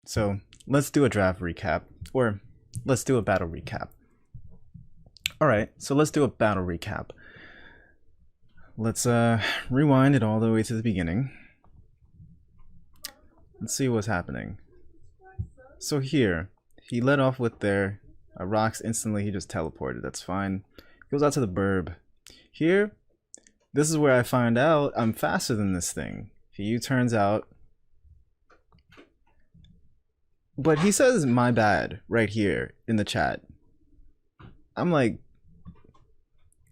So let's do a draft recap, or let's do a battle recap. Alright, so let's do a battle recap. Let's rewind it all the way to the beginning. Let's see what's happening. So here, he led off with their rocks. Instantly he just teleported. That's fine. Goes out to the burb. Here, this is where I find out I'm faster than this thing. He U-turns out. But he says my bad right here in the chat. I'm like,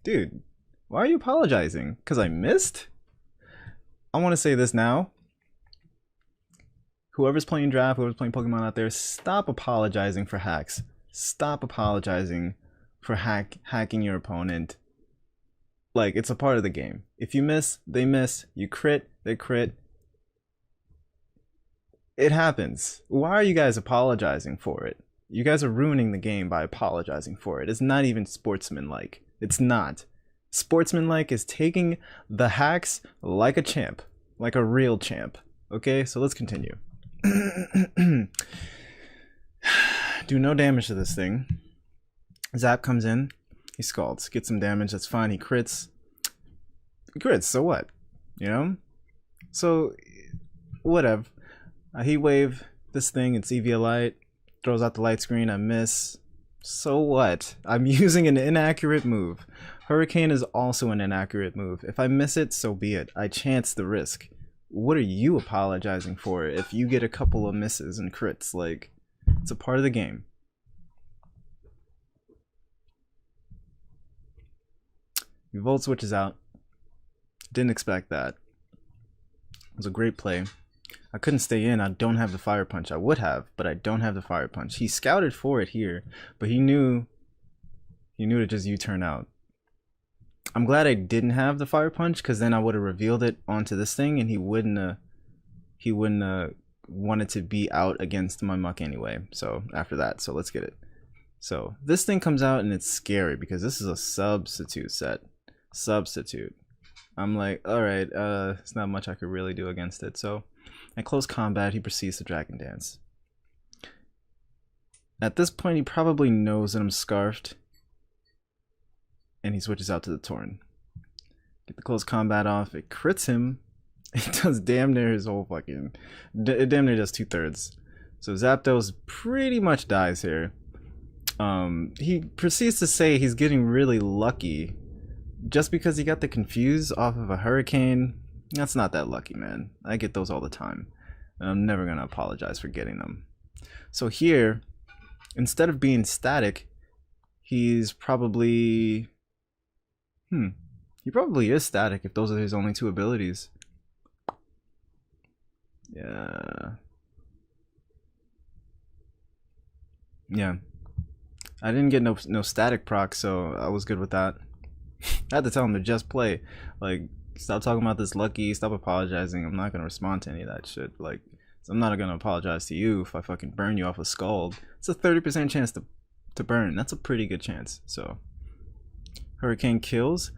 dude, why are you apologizing? Because I missed? I want to say this now. Whoever's playing draft, whoever's playing Pokemon out there, stop apologizing for hacks. Stop apologizing for hacking your opponent. Like, it's a part of the game. If you miss, they miss. You crit, they crit. It happens. Why are you guys apologizing for it? You guys are ruining the game by apologizing for it. It's not even sportsmanlike. It's not. Sportsmanlike is taking the hacks like a champ. Like a real champ. Okay, so let's continue. Do no damage to this thing. Zap comes in. He scalds. Gets some damage. That's fine. He crits. He crits. So what? You know? So, whatever. Heat wave this thing. It's EV light. Throws out the light screen. I miss. So what? I'm using an inaccurate move. Hurricane is also an inaccurate move. If I miss it, so be it. I chance the risk. What are you apologizing for if you get a couple of misses and crits? Like, it's a part of the game. Volt switches out. Didn't expect that. It was a great play. I couldn't stay in. I don't have the fire punch. I would have, but I don't have the fire punch. He scouted for it here, but he knew to just U-turn out. I'm glad I didn't have the fire punch, because then I would have revealed it onto this thing, and he wouldn't wanted to be out against my muck anyway. So after that, so let's get it. So this thing comes out and it's scary because this is a substitute set. Substitute. I'm like, all right, it's not much I could really do against it. So at close combat, he proceeds to Dragon Dance. At this point, he probably knows that I'm scarfed. And he switches out to the Torn. Get the close combat off. It crits him. It does damn near his whole fucking... It damn near does 2/3. So Zapdos pretty much dies here. He proceeds to say he's getting really lucky. Just because he got the Confuse off of a Hurricane. That's not that lucky, man. I get those all the time. And I'm never going to apologize for getting them. So here, instead of being static, he's probably... He probably is static if those are his only two abilities. Yeah. I didn't get no static proc, so I was good with that. I had to tell him to just play. Like, stop talking about this lucky, stop apologizing. I'm not gonna respond to any of that shit. Like, I'm not gonna apologize to you if I fucking burn you off a Scald. It's a 30% chance to burn. That's a pretty good chance. So Hurricane kills.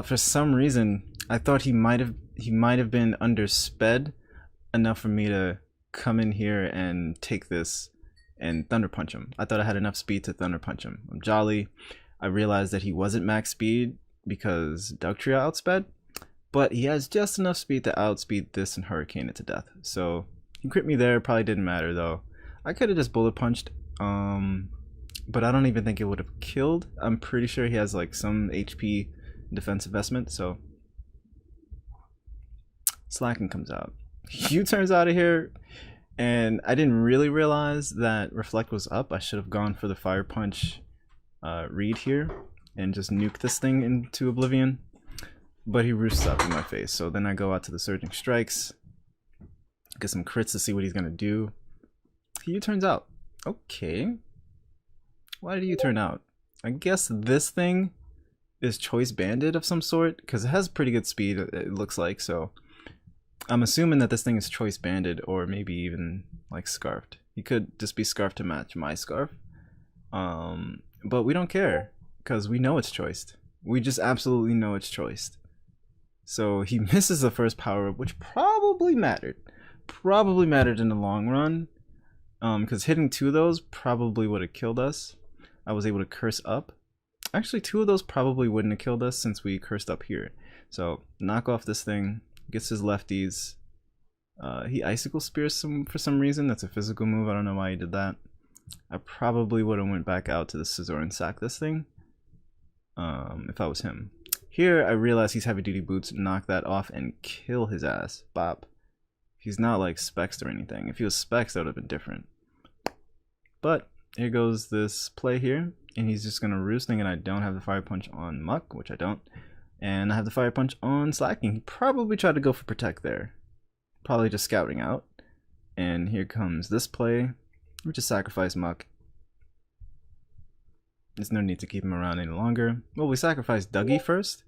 For some reason, I thought he might have been undersped enough for me to come in here and take this and Thunder Punch him. I thought I had enough speed to Thunder Punch him. I'm jolly. I realized that he wasn't max speed because Dugtrio outsped, but he has just enough speed to outspeed this and Hurricane it to death. So he crit me there. Probably didn't matter though. I could have just bullet punched. But I don't even think it would have killed. I'm pretty sure he has like some HP defensive vestment, so Slacken comes out. U-turns out of here, and I didn't really realize that Reflect was up. I should have gone for the Fire Punch read here and just nuke this thing into oblivion. But he roosts up in my face, so then I go out to the Surging Strikes, get some crits to see what he's gonna do. He U-turns out. Okay. Why did you turn out? I guess this thing is choice banded of some sort because it has pretty good speed, it looks like. So I'm assuming that this thing is choice banded or maybe even like scarfed. He could just be scarfed to match my scarf. But we don't care because we know it's choiced. We just absolutely know it's choiced. So he misses the first power up, which probably mattered. Probably mattered in the long run. Because hitting 2 of those probably would have killed us. I was able to curse up. Actually, 2 of those probably wouldn't have killed us since we cursed up here. So knock off this thing, gets his lefties. He icicle spears for some reason. That's a physical move. I don't know why he did that. I probably would have went back out to the scissor and sacked this thing if I was him. Here I realize he's heavy duty boots. Knock that off and kill his ass. Bop. He's not like Spexed or anything. If he was Spexed, that would have been different. But here goes this play here, and he's just gonna roost, thinking I don't have the fire punch on Muck, which I don't, and I have the fire punch on Slacking. He probably tried to go for protect there, probably just scouting out. And here comes this play. We just sacrifice Muck. There's no need to keep him around any longer. Well, we sacrifice Dougie first.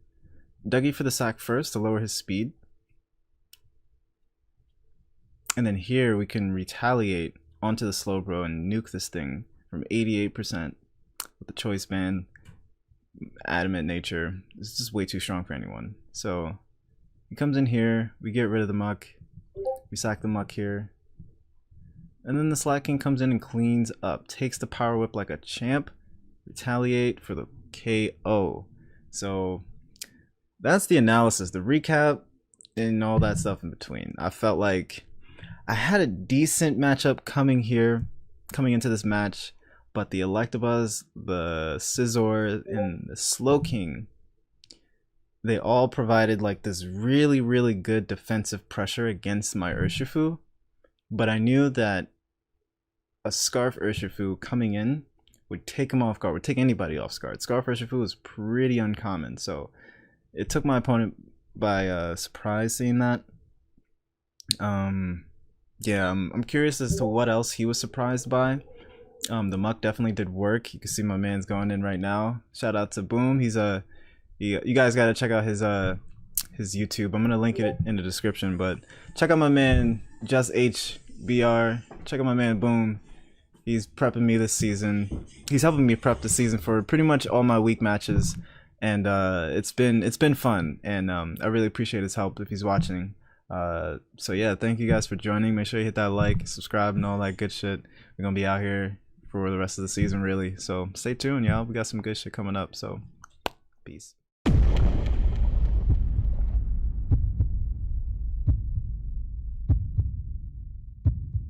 Dougie for the sack first to lower his speed. And then here we can retaliate onto the Slowbro and nuke this thing from 88% with the choice band. Adamant nature. It's just way too strong for anyone. So he comes in here, we get rid of the Muck, we sack the Muck here, and then the Slacking comes in and cleans up, takes the power whip like a champ, retaliate for the KO. So that's the analysis, the recap, and all that stuff in between. I felt like I had a decent matchup coming into this match, but the Electabuzz, the Scizor, and the Slowking, they all provided like this really, really good defensive pressure against my Urshifu. But I knew that a Scarf Urshifu coming in would take him off guard, would take anybody off guard. Scarf Urshifu is pretty uncommon, so it took my opponent by surprise seeing that. Yeah, I'm curious as to what else he was surprised by. The Muck definitely did work. You can see my man's going in right now. Shout out to Boom. He's you guys gotta check out his YouTube. I'm gonna link it in the description, but check out my man Just HBR. Check out my man Boom. He's prepping me this season. He's helping me prep the season for pretty much all my week matches, and it's been fun. And I really appreciate his help if he's watching. So yeah, thank you guys for joining. Make sure you hit that like, subscribe, and all that good shit. We're gonna be out here for the rest of the season, really. So stay tuned, y'all. We got some good shit coming up. So peace.